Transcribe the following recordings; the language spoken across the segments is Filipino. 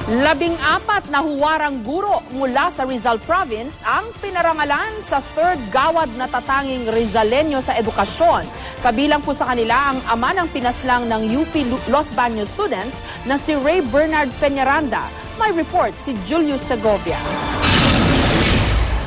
14 na huwarang guro mula sa Rizal Province ang pinarangalan sa 3rd Gawad na tatanging Rizaleño sa edukasyon. Kabilang po sa kanila ang ama ng pinaslang ng UP Los Baños student na si Ray Bernard Peñaranda. May report si Julius Segovia.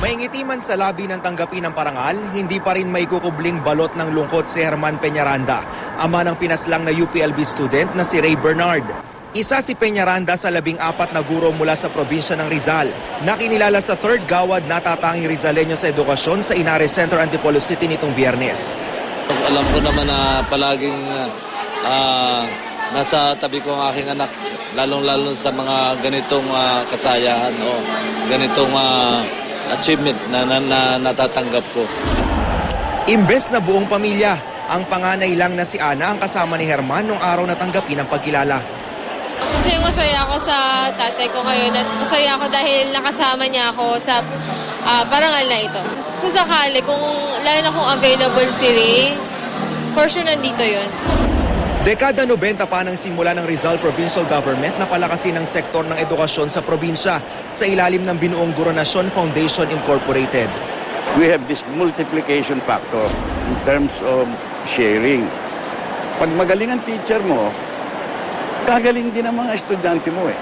Maingiti man sa labi ng tanggapin ng parangal, hindi pa rin may kukubling balot ng lungkot si Herman Peñaranda, ama ng pinaslang na UPLB student na si Ray Bernard. Isa si Peñaranda sa 14 na guro mula sa probinsya ng Rizal na kinilala sa 3rd Gawad na tatanging Rizaleño sa edukasyon sa Inares Centro, Antipolo City nitong Biyernes. Alam ko naman na palaging nasa tabi ko ang aking anak, lalong-lalo sa mga ganitong kasayahan o ganitong achievement na natatanggap ko. Imbes na buong pamilya, ang panganay lang na si Ana ang kasama ni Herman nung araw na tanggapin ang pagkilala. Kasi masaya ako sa tatay ko ngayon at masaya ako dahil nakasama niya ako sa parangal na ito. Kung sakali, lalo na kung available si Ray, for sure nandito yun. Dekada 90 pa nang simula ng Rizal Provincial Government na palakasin ang sektor ng edukasyon sa probinsya sa ilalim ng binuong Goronasyon Foundation Incorporated. We have this multiplication factor in terms of sharing. Pag magaling ang teacher mo, gagaling din ang mga estudyante mo eh.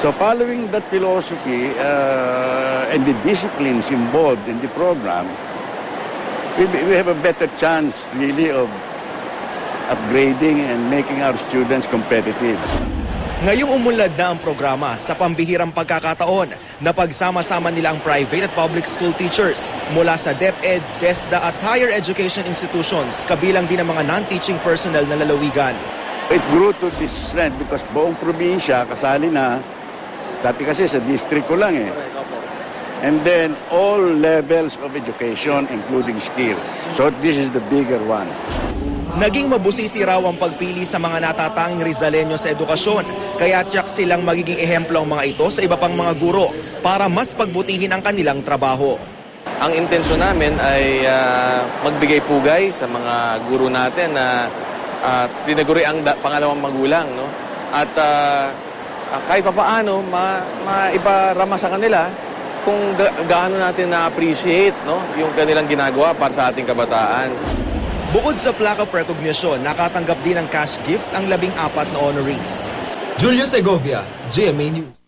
So following that philosophy and the disciplines involved in the program, we have a better chance really of upgrading and making our students competitive. Ngayong umunlad na ang programa sa pambihirang pagkakataon na pagsama-sama nila ang private at public school teachers mula sa DepEd, TESDA at higher education institutions, kabilang din ang mga non-teaching personnel na lalawigan. It grew to this strength because buong probinsya kasali na, dati kasi sa district ko lang eh. And then all levels of education including skills. So this is the bigger one. Naging mabusisi raw ang pagpili sa mga natatanging Rizaleño sa edukasyon, kaya tiyak silang magiging ehemplo ang mga ito sa iba pang mga guro para mas pagbutihin ang kanilang trabaho. Ang intensyon namin ay magbigay pugay sa mga guro natin na tinaguri ang pangalawang magulang, no? At kahit papaano maiparama sa kanila kung gaano natin na-appreciate, no, yung kanilang ginagawa para sa ating kabataan. Bukod sa plaque of recognition, nakatanggap din ng cash gift ang 14 na honorees. Julius Segovia, GMA News.